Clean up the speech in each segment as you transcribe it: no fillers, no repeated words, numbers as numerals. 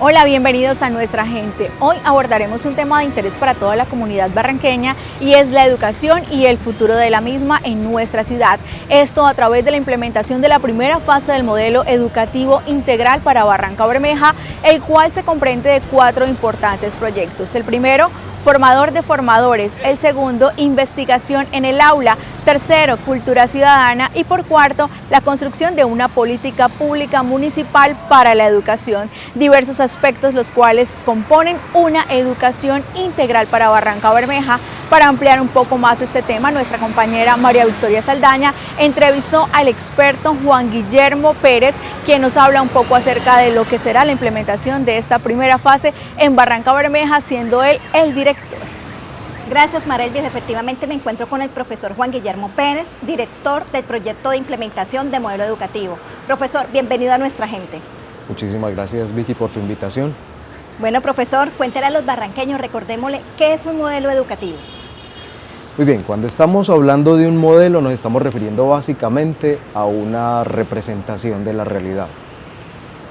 Hola, bienvenidos a Nuestra Gente. Hoy abordaremos un tema de interés para toda la comunidad barranqueña y es la educación y el futuro de la misma en nuestra ciudad. Esto a través de la implementación de la primera fase del modelo educativo integral para Barrancabermeja, el cual se comprende de 4 importantes proyectos. El primero, formador de formadores. El segundo, investigación en el aula. Tercero, cultura ciudadana. Y por cuarto, la construcción de una política pública municipal para la educación. Diversos aspectos los cuales componen una educación integral para Barrancabermeja. Para ampliar un poco más este tema, nuestra compañera María Victoria Saldaña entrevistó al experto Juan Guillermo Pérez, quien nos habla un poco acerca de lo que será la implementación de esta primera fase en Barrancabermeja, siendo él el director. Gracias, Marelvis. Efectivamente me encuentro con el profesor Juan Guillermo Pérez, director del proyecto de implementación de modelo educativo. Profesor, bienvenido a Nuestra Gente. Muchísimas gracias, Vicky, por tu invitación. Bueno, profesor, cuéntele a los barranqueños, recordémosle, ¿qué es un modelo educativo? Muy bien, cuando estamos hablando de un modelo nos estamos refiriendo básicamente a una representación de la realidad.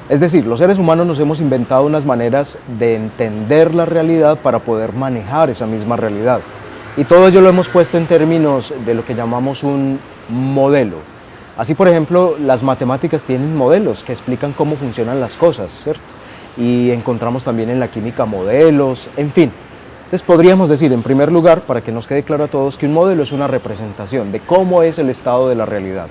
Es decir, los seres humanos nos hemos inventado unas maneras de entender la realidad para poder manejar esa misma realidad. Y todo ello lo hemos puesto en términos de lo que llamamos un modelo. Así, por ejemplo, las matemáticas tienen modelos que explican cómo funcionan las cosas, ¿cierto? Y encontramos también en la química modelos, en fin. Entonces podríamos decir, en primer lugar, para que nos quede claro a todos, que un modelo es una representación de cómo es el estado de la realidad.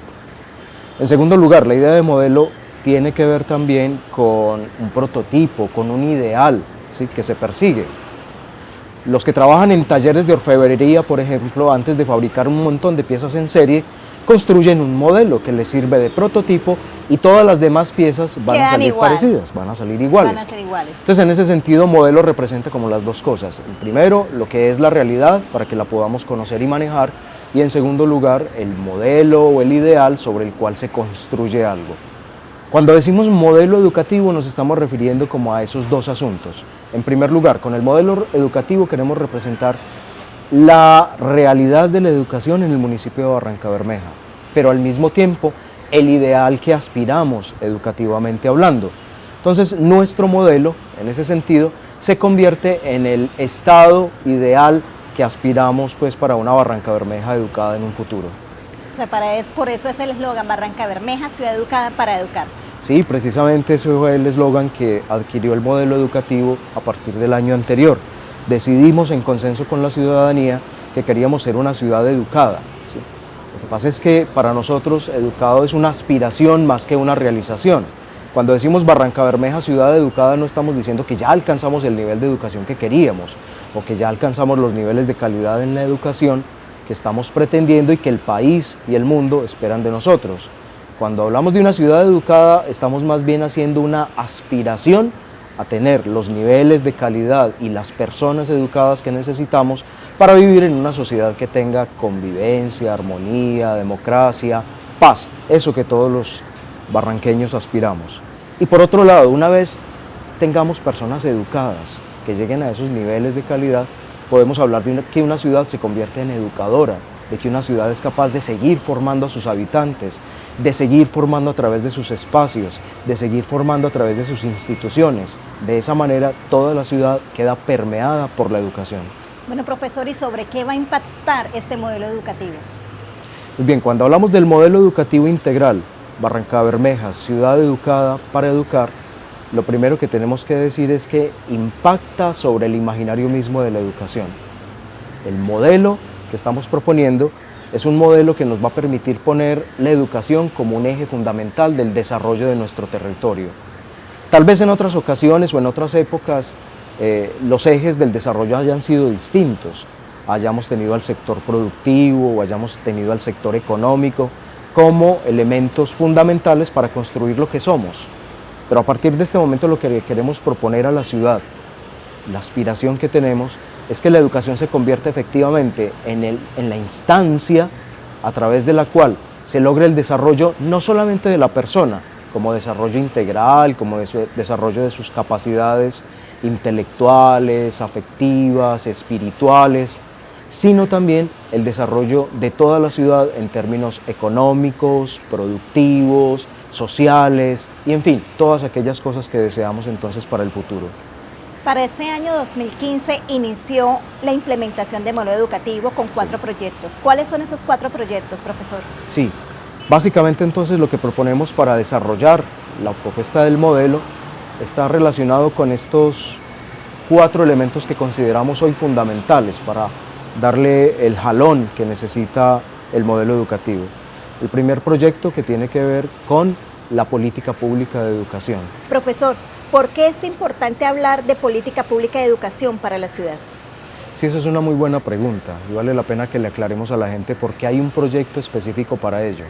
En segundo lugar, la idea de modelo tiene que ver también con un prototipo, con un ideal, ¿sí?, que se persigue. Los que trabajan en talleres de orfebrería, por ejemplo, antes de fabricar un montón de piezas en serie, construyen un modelo que les sirve de prototipo y todas las demás piezas van a salir parecidas, van a salir iguales. Van a ser iguales. Entonces, en ese sentido, modelo representa como las dos cosas. El primero, lo que es la realidad, para que la podamos conocer y manejar, y en segundo lugar, el modelo o el ideal sobre el cual se construye algo. Cuando decimos modelo educativo nos estamos refiriendo como a esos dos asuntos. En primer lugar, con el modelo educativo queremos representar la realidad de la educación en el municipio de Barrancabermeja, pero al mismo tiempo el ideal que aspiramos educativamente hablando. Entonces nuestro modelo, en ese sentido, se convierte en el estado ideal que aspiramos pues para una Barrancabermeja educada en un futuro. O sea, por eso es el eslogan Barrancabermeja, ciudad educada para educar. Sí, precisamente ese fue el eslogan que adquirió el modelo educativo a partir del año anterior. Decidimos en consenso con la ciudadanía que queríamos ser una ciudad educada, ¿sí? Lo que pasa es que para nosotros educado es una aspiración más que una realización. Cuando decimos Barrancabermeja ciudad educada no estamos diciendo que ya alcanzamos el nivel de educación que queríamos o que ya alcanzamos los niveles de calidad en la educación que estamos pretendiendo y que el país y el mundo esperan de nosotros. Cuando hablamos de una ciudad educada estamos más bien haciendo una aspiración a tener los niveles de calidad y las personas educadas que necesitamos para vivir en una sociedad que tenga convivencia, armonía, democracia, paz, eso que todos los barranqueños aspiramos. Y por otro lado, una vez tengamos personas educadas que lleguen a esos niveles de calidad, podemos hablar de que una ciudad se convierte en educadora, de que una ciudad es capaz de seguir formando a sus habitantes, de seguir formando a través de sus espacios, de seguir formando a través de sus instituciones. De esa manera, toda la ciudad queda permeada por la educación. Bueno, profesor, ¿y sobre qué va a impactar este modelo educativo? Muy bien, cuando hablamos del modelo educativo integral, Barrancabermeja, ciudad educada para educar, lo primero que tenemos que decir es que impacta sobre el imaginario mismo de la educación. El modelo que estamos proponiendo es un modelo que nos va a permitir poner la educación como un eje fundamental del desarrollo de nuestro territorio. Tal vez en otras ocasiones o en otras épocas los ejes del desarrollo hayan sido distintos, hayamos tenido al sector productivo o hayamos tenido al sector económico como elementos fundamentales para construir lo que somos. Pero a partir de este momento lo que queremos proponer a la ciudad, la aspiración que tenemos, es que la educación se convierta efectivamente en la instancia a través de la cual se logre el desarrollo no solamente de la persona, como desarrollo integral, como desarrollo de sus capacidades intelectuales, afectivas, espirituales, sino también el desarrollo de toda la ciudad en términos económicos, productivos, sociales y en fin, todas aquellas cosas que deseamos entonces para el futuro. Para este año 2015 inició la implementación de modelo educativo con 4 proyectos. ¿Cuáles son esos 4 proyectos, profesor? Sí, básicamente entonces lo que proponemos para desarrollar la propuesta del modelo está relacionado con estos 4 elementos que consideramos hoy fundamentales para darle el jalón que necesita el modelo educativo. El primer proyecto que tiene que ver con la política pública de educación. Profesor, ¿por qué es importante hablar de política pública de educación para la ciudad? Sí, eso es una muy buena pregunta y vale la pena que le aclaremos a la gente por qué hay un proyecto específico para ello.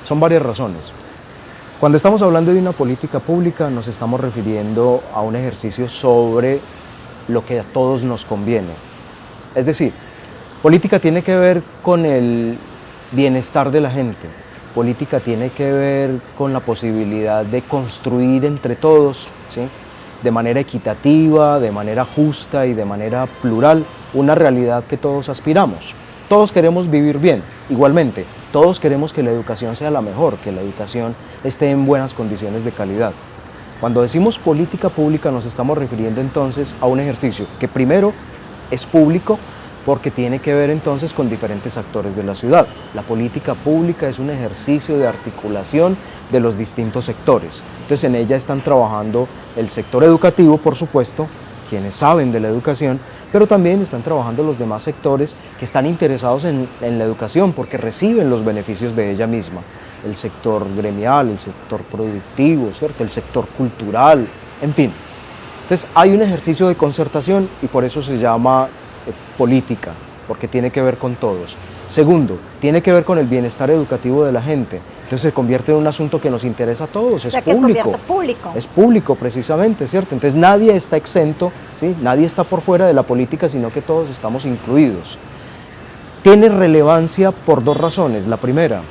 Son varias razones. Cuando estamos hablando de una política pública nos estamos refiriendo a un ejercicio sobre lo que a todos nos conviene. Es decir, política tiene que ver con el bienestar de la gente. Política tiene que ver con la posibilidad de construir entre todos, ¿sí?, de manera equitativa, de manera justa y de manera plural, una realidad que todos aspiramos. Todos queremos vivir bien, igualmente, todos queremos que la educación sea la mejor, que la educación esté en buenas condiciones de calidad. Cuando decimos política pública nos estamos refiriendo entonces a un ejercicio que primero es público, porque tiene que ver entonces con diferentes actores de la ciudad. La política pública es un ejercicio de articulación de los distintos sectores. Entonces en ella están trabajando el sector educativo, por supuesto, quienes saben de la educación, pero también están trabajando los demás sectores que están interesados en la educación porque reciben los beneficios de ella misma. El sector gremial, el sector productivo, ¿cierto?, el sector cultural, en fin. Entonces hay un ejercicio de concertación y por eso se llama política, porque tiene que ver con todos. Segundo, tiene que ver con el bienestar educativo de la gente. Entonces se convierte en un asunto que nos interesa a todos, O sea, que público. es público. Es público precisamente, ¿cierto? Entonces nadie está exento, ¿sí?, nadie está por fuera de la política, sino que todos estamos incluidos. Tiene relevancia por 2 razones. La primera,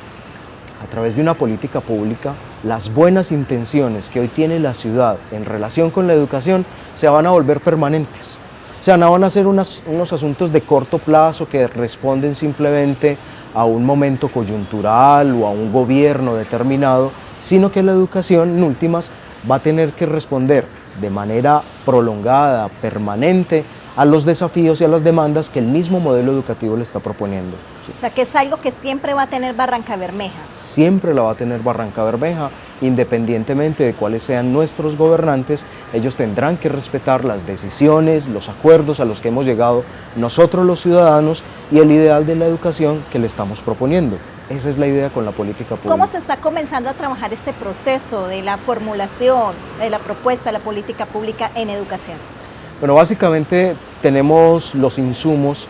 a través de una política pública, las buenas intenciones que hoy tiene la ciudad en relación con la educación se van a volver permanentes. O sea, no van a ser unos asuntos de corto plazo que responden simplemente a un momento coyuntural o a un gobierno determinado, sino que la educación, en últimas, va a tener que responder de manera prolongada, permanente, a los desafíos y a las demandas que el mismo modelo educativo le está proponiendo. O sea, que es algo que siempre va a tener Barrancabermeja. Siempre la va a tener Barrancabermeja, independientemente de cuáles sean nuestros gobernantes, ellos tendrán que respetar las decisiones, los acuerdos a los que hemos llegado nosotros los ciudadanos y el ideal de la educación que le estamos proponiendo. Esa es la idea con la política pública. ¿Cómo se está comenzando a trabajar este proceso de la formulación de la propuesta de la política pública en educación? Bueno, básicamente tenemos los insumos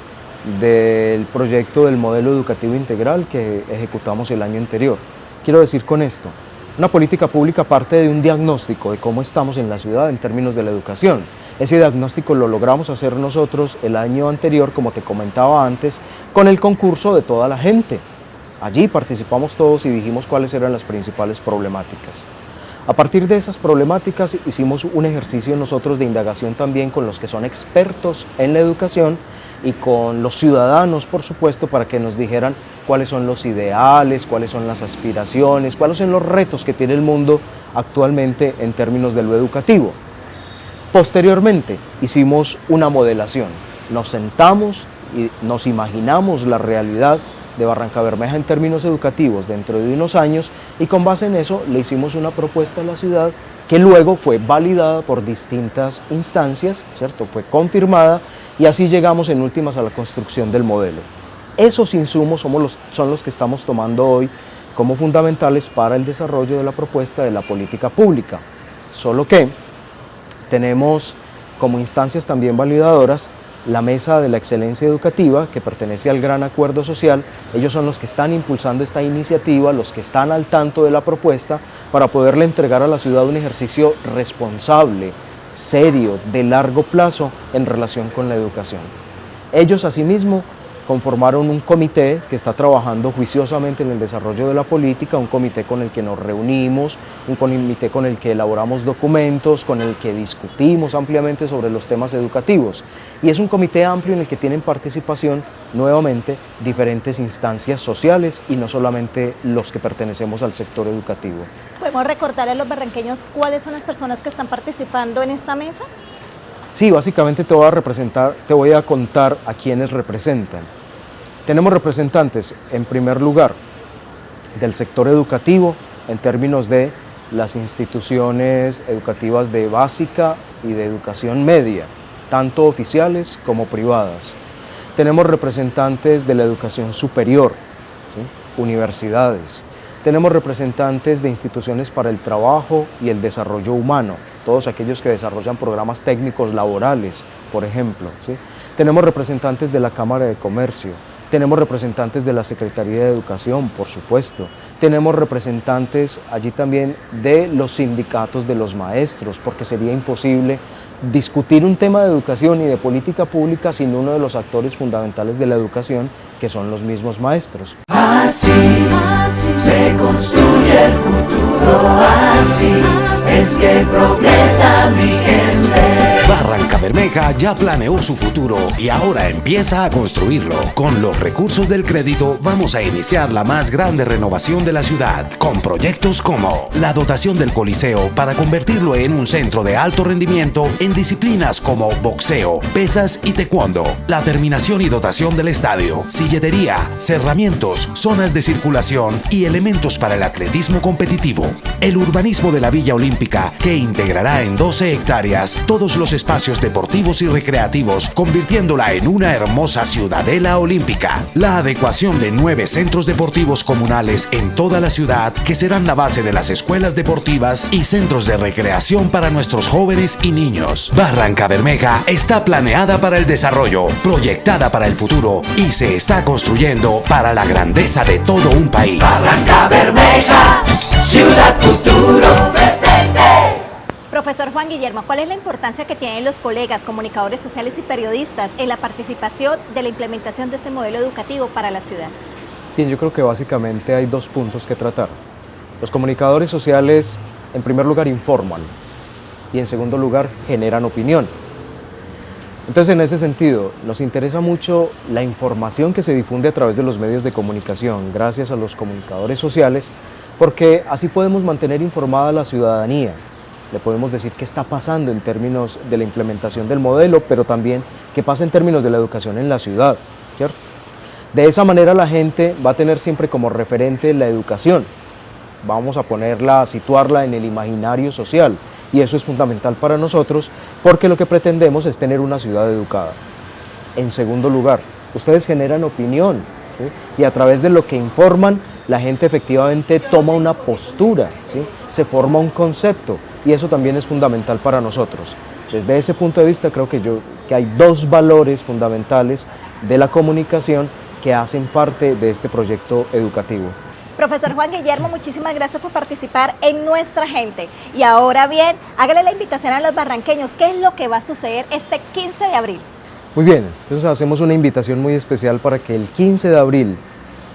del proyecto del modelo educativo integral que ejecutamos el año anterior. Quiero decir con esto, una política pública parte de un diagnóstico de cómo estamos en la ciudad en términos de la educación. Ese diagnóstico lo logramos hacer nosotros el año anterior, como te comentaba antes, con el concurso de toda la gente. Allí participamos todos y dijimos cuáles eran las principales problemáticas. A partir de esas problemáticas hicimos un ejercicio nosotros de indagación también con los que son expertos en la educación y con los ciudadanos, por supuesto, para que nos dijeran cuáles son los ideales, cuáles son las aspiraciones, cuáles son los retos que tiene el mundo actualmente en términos de lo educativo. Posteriormente hicimos una modelación, nos sentamos y nos imaginamos la realidad de Barrancabermeja en términos educativos dentro de unos años y con base en eso le hicimos una propuesta a la ciudad que luego fue validada por distintas instancias, ¿cierto? Fue confirmada y así llegamos en últimas a la construcción del modelo. Esos insumos son los que estamos tomando hoy como fundamentales para el desarrollo de la propuesta de la política pública, solo que tenemos como instancias también validadoras la Mesa de la Excelencia Educativa, que pertenece al Gran Acuerdo Social. Ellos son los que están impulsando esta iniciativa, los que están al tanto de la propuesta para poderle entregar a la ciudad un ejercicio responsable, serio, de largo plazo en relación con la educación. Ellos asimismo conformaron un comité que está trabajando juiciosamente en el desarrollo de la política, un comité con el que nos reunimos, un comité con el que elaboramos documentos, con el que discutimos ampliamente sobre los temas educativos. Y es un comité amplio en el que tienen participación, nuevamente, diferentes instancias sociales y no solamente los que pertenecemos al sector educativo. ¿podemos recordar a los barranqueños cuáles son las personas que están participando en esta mesa? Sí, básicamente te voy a contar a quienes representan. Tenemos representantes, en primer lugar, del sector educativo, en términos de las instituciones educativas de básica y de educación media, tanto oficiales como privadas. Tenemos representantes de la educación superior, ¿sí? Universidades. Tenemos representantes de instituciones para el trabajo y el desarrollo humano, todos aquellos que desarrollan programas técnicos laborales, por ejemplo, ¿sí? Tenemos representantes de la Cámara de Comercio, tenemos representantes de la Secretaría de Educación, por supuesto, tenemos representantes allí también de los sindicatos de los maestros, porque sería imposible discutir un tema de educación y de política pública sin uno de los actores fundamentales de la educación, que son los mismos maestros. Así se construye el futuro, así es que progresa mi gente. Barrancabermeja ya planeó su futuro y ahora empieza a construirlo. Con los recursos del crédito vamos a iniciar la más grande renovación de la ciudad, con proyectos como la dotación del Coliseo para convertirlo en un centro de alto rendimiento en disciplinas como boxeo, pesas y taekwondo, la terminación y dotación del estadio, silletería, cerramientos, zonas de circulación y elementos para el atletismo competitivo. El urbanismo de la Villa Olímpica, que integrará en 12 hectáreas todos los espacios deportivos y recreativos, convirtiéndola en una hermosa ciudadela olímpica. La adecuación de 9 centros deportivos comunales en toda la ciudad, que serán la base de las escuelas deportivas y centros de recreación para nuestros jóvenes y niños. Barrancabermeja está planeada para el desarrollo, proyectada para el futuro y se está construyendo para la grandeza de todo un país. Barrancabermeja, ciudad futuro presente. Profesor Juan Guillermo, ¿cuál es la importancia que tienen los colegas, comunicadores sociales y periodistas en la participación de la implementación de este modelo educativo para la ciudad? Bien, yo creo que básicamente hay dos puntos que tratar. Los comunicadores sociales, en primer lugar, informan y en segundo lugar, generan opinión. Entonces, en ese sentido, nos interesa mucho la información que se difunde a través de los medios de comunicación, gracias a los comunicadores sociales, porque así podemos mantener informada a la ciudadanía. Le podemos decir qué está pasando en términos de la implementación del modelo, pero también qué pasa en términos de la educación en la ciudad, ¿cierto? De esa manera la gente va a tener siempre como referente la educación. Vamos a situarla en el imaginario social, y eso es fundamental para nosotros, porque lo que pretendemos es tener una ciudad educada. En segundo lugar, ustedes generan opinión, ¿sí? Y a través de lo que informan, la gente efectivamente toma una postura, ¿sí? Se forma un concepto, y eso también es fundamental para nosotros. Desde ese punto de vista creo que hay dos valores fundamentales de la comunicación que hacen parte de este proyecto educativo. Profesor Juan Guillermo, muchísimas gracias por participar en Nuestra Gente. Y ahora bien, hágale la invitación a los barranqueños. ¿Qué es lo que va a suceder este 15 de abril? Muy bien, entonces hacemos una invitación muy especial para que el 15 de abril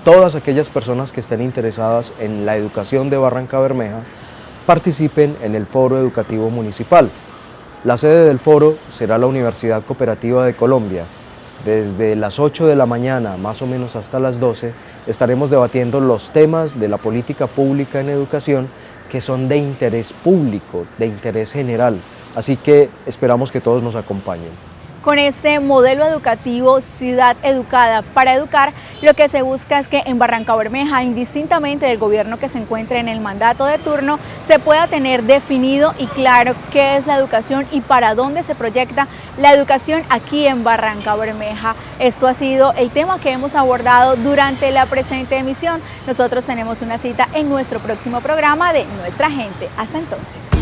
todas aquellas personas que estén interesadas en la educación de Barrancabermeja participen en el Foro Educativo Municipal. La sede del foro será la Universidad Cooperativa de Colombia. Desde las 8 de la mañana, más o menos hasta las 12, estaremos debatiendo los temas de la política pública en educación que son de interés público, de interés general. Así que esperamos que todos nos acompañen. Con este modelo educativo Ciudad Educada para Educar, lo que se busca es que en Barrancabermeja, indistintamente del gobierno que se encuentre en el mandato de turno, se pueda tener definido y claro qué es la educación y para dónde se proyecta la educación aquí en Barrancabermeja. Esto ha sido el tema que hemos abordado durante la presente emisión. Nosotros tenemos una cita en nuestro próximo programa de Nuestra Gente. Hasta entonces.